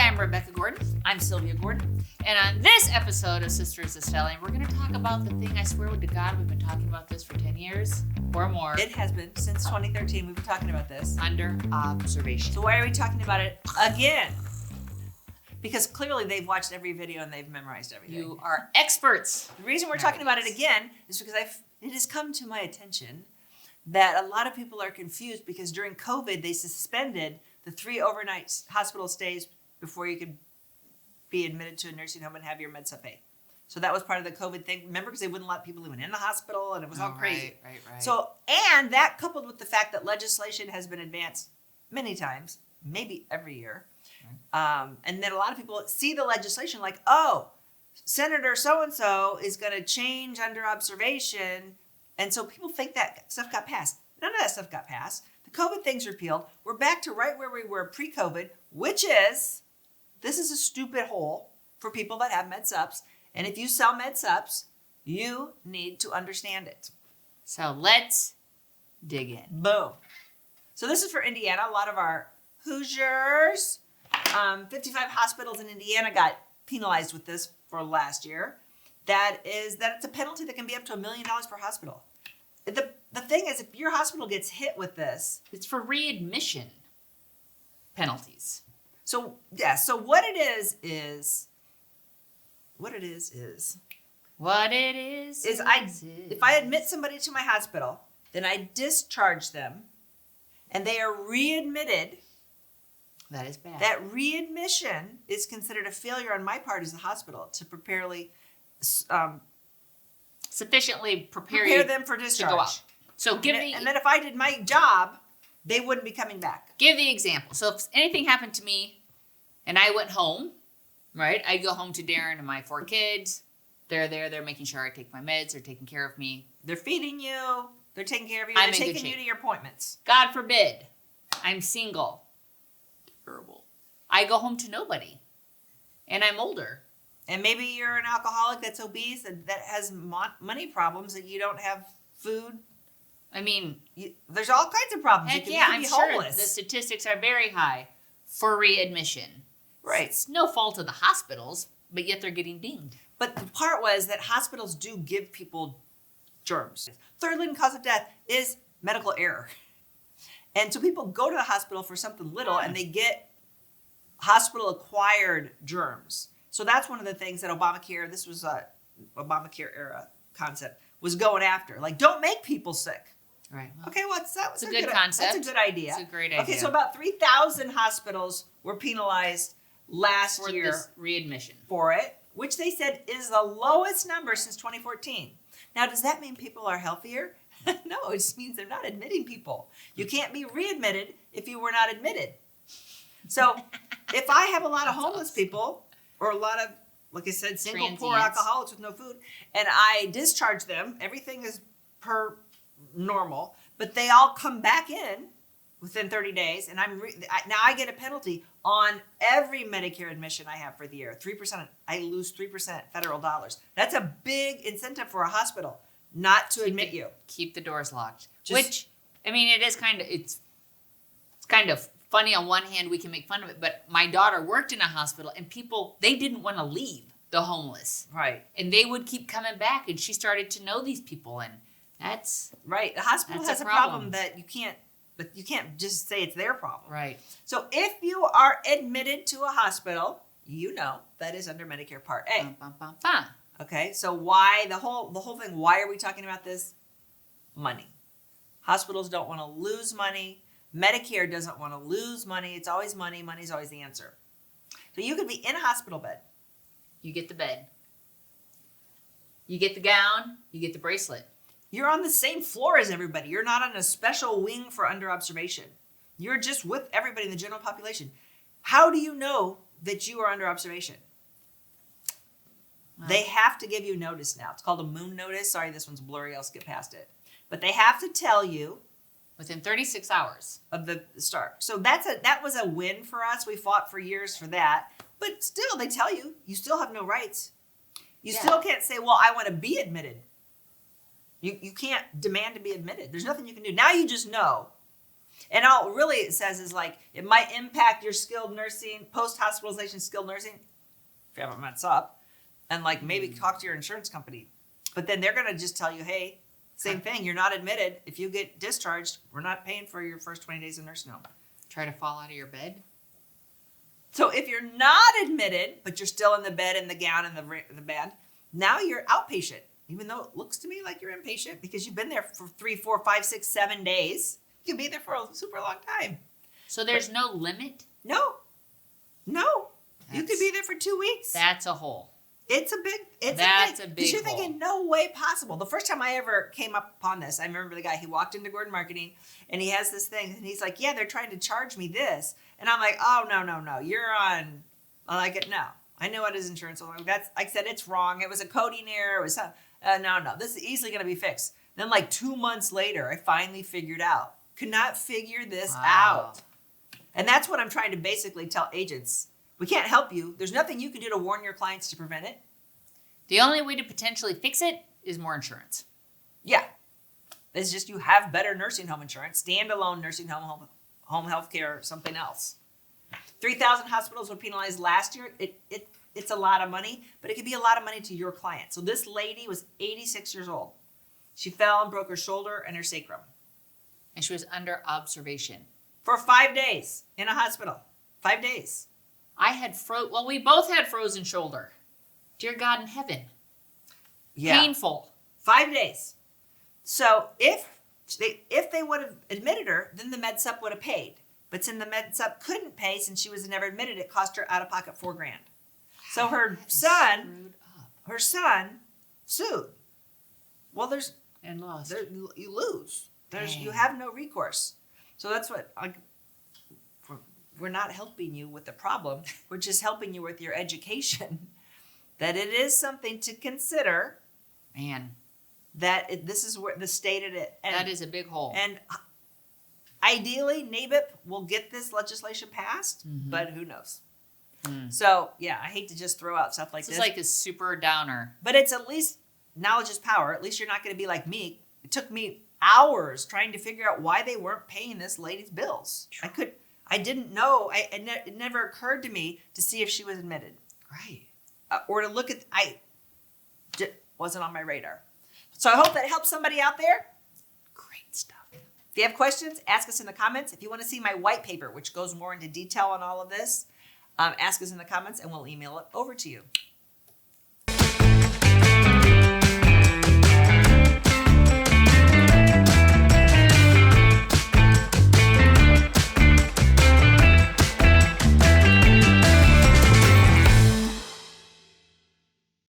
I'm Rebecca Gordon. I'm Sylvia Gordon. And on this episode of Sisters of Stelling, we're going to talk about the thing I swear to God we've been talking about this for 10 years or more. It has been. Since 2013, we've been talking about this. Under observation. So why are we talking about it again? Because clearly they've watched every video and they've memorized everything. You are experts. The reason we're talking about it again is because it has come to my attention that a lot of people are confused because during COVID, they suspended the 3 overnight hospital stays before you could be admitted to a nursing home and have your med sub pay. So that was part of the COVID thing. Remember, because they wouldn't let people even in the hospital and it was all crazy. Right. So, and that coupled with the fact that legislation has been advanced many times, maybe every year. And then a lot of people see the legislation like, oh, Senator so-and-so is going to change under observation. And so people think that stuff got passed. None of that stuff got passed. The COVID thing's repealed. We're back to right where we were pre-COVID, which is, this is a stupid hole for people that have med subs. And if you sell med subs, you need to understand it. So let's dig in. Boom. So this is for Indiana. A lot of our Hoosiers, 55 hospitals in Indiana got penalized with this for last year. That it's a penalty that can be up to $1 million per hospital. The thing is, if your hospital gets hit with this, It's for readmission penalties. so what it is if I admit somebody to my hospital, then I discharge them, and they are readmitted. That is bad. That readmission is considered a failure on my part as the hospital to Sufficiently prepare them for discharge. to go out. So And then if I did my job, they wouldn't be coming back. Give the example. So if anything happened to me and I went home, right? I'd go home to Darren and my 4 kids. They're there. They're making sure I take my meds. They're taking care of me. They're feeding you. They're taking care of you. I'm They're in good taking you shape. to your appointments. God forbid, I'm single. Terrible. I go home to nobody. And I'm older. And maybe you're an alcoholic that's obese and that has money problems and you don't have food. I mean, There's all kinds of problems. heck you yeah, can I'm be sure homeless. the statistics are very high for readmission. Right. It's no fault of the hospitals, but yet they're getting dinged. But the part was that hospitals do give people germs. Third leading cause of death is medical error. And so people go to the hospital for something little and they get hospital-acquired germs. So that's one of the things that Obamacare, this was a Obamacare era concept, was going after. Like, don't make people sick. Right. Well, Okay, well, that's a good concept. That's a good idea. It's a great idea. Okay, so about 3,000 hospitals were penalized last for year this readmission. for it, which they said is the lowest number since 2014. Now, does that mean people are healthier? No, it just means they're not admitting people. You can't be readmitted if you were not admitted. So if I have a lot of homeless people or a lot of, like I said, single poor Transients. alcoholics with no food, and I discharge them, everything is per normal, but they all come back in within 30 days, and now I get a penalty on every Medicare admission I have for the year. 3%, I lose 3% federal dollars. That's a big incentive for a hospital not to admit you. Keep the doors locked. Just- Which, I mean, it is kind of, it's kind of funny on one hand, we can make fun of it, but my daughter worked in a hospital and people, they didn't want to leave the homeless. Right. And they would keep coming back and she started to know these people and that's Right. The hospital That's has a a problem problem. that you can't just say it's their problem. right. So if you are admitted to a hospital, you know that is under Medicare Part A. Bum, bum, bum, bum. Okay, so why the whole thing? Why are we talking about this? Money. Hospitals don't want to lose money. Medicare doesn't want to lose money. It's always money. Money's always the answer. So you could be in a hospital bed. You get the bed. You get the gown. You get the bracelet. You're on the same floor as everybody. You're not on a special wing for under observation. You're just with everybody in the general population. How do you know that you are under observation? Well, They have to give you notice now. It's called a moon notice. Sorry, this one's blurry. I'll skip past it. But they have to tell you within 36 hours. of the start. So that was a win for us. We fought for years for that. But still, they tell you, you still have no rights. You still can't say, well, I want to be admitted. You can't demand to be admitted. There's nothing you can do. Now you just know And all really it says is like, it might impact your skilled nursing, post-hospitalization skilled nursing, if you haven't messed up, and like maybe talk to your insurance company. But then they're going to just tell you, hey, same thing, you're not admitted. If you get discharged, we're not paying for your first 20 days in nursing home. Try to fall out of your bed. So if you're not admitted, but you're still in the bed and the gown and the bed, now you're outpatient, even though it looks to me like you're inpatient because you've been there for 3, 4, 5, 6, 7 days. You can be there for a super long time. So there's no limit? No. You could be there for 2 weeks. That's a hole. It's a big hole. Because you're thinking, no way possible. The first time I ever came up upon this, I remember the guy, he walked into Gordon Marketing and he has this thing and he's like, yeah, they're trying to charge me this. And I'm like, oh, no. You're on, I'm like, no. I know it is insurance. That's, like I said, it's wrong. It was a coding error. It was no. This is easily going to be fixed. Then like 2 months later, I finally figured out. Could not figure this out. And that's what I'm trying to basically tell agents. We can't help you. There's nothing you can do to warn your clients to prevent it. The only way to potentially fix it is more insurance. Yeah. It's just you have better nursing home insurance, standalone nursing home health care, something else. 3,000 hospitals were penalized last year. It's a lot of money, but it could be a lot of money to your client. So this lady was 86 years old. She fell and broke her shoulder and her sacrum. And she was under observation. For 5 days in a hospital. 5 days. I had we both had frozen shoulder. Dear God in heaven. Yeah. Painful. 5 days. So if they would have admitted her, then the med sup would have paid. But since the med sup couldn't pay since she was never admitted, it cost her out of pocket $4,000. So her son sued. Well, and lost. You lose. You have no recourse. So that's what we're not helping you with the problem. We're just helping you with your education. That it is something to consider. Man. That this is where the state of it. And, that is a big hole. And ideally, NABIP will get this legislation passed, but who knows? So, yeah, I hate to just throw out stuff like this. It's like a super downer. But it's at least knowledge is power. At least you're not going to be like me. It took me hours trying to figure out why they weren't paying this lady's bills. I didn't know. It never occurred to me to see if she was admitted. Right. Or to look at, wasn't on my radar. So I hope that helps somebody out there. Great stuff. If you have questions, ask us in the comments. If you want to see my white paper, which goes more into detail on all of this, ask us in the comments and we'll email it over to you.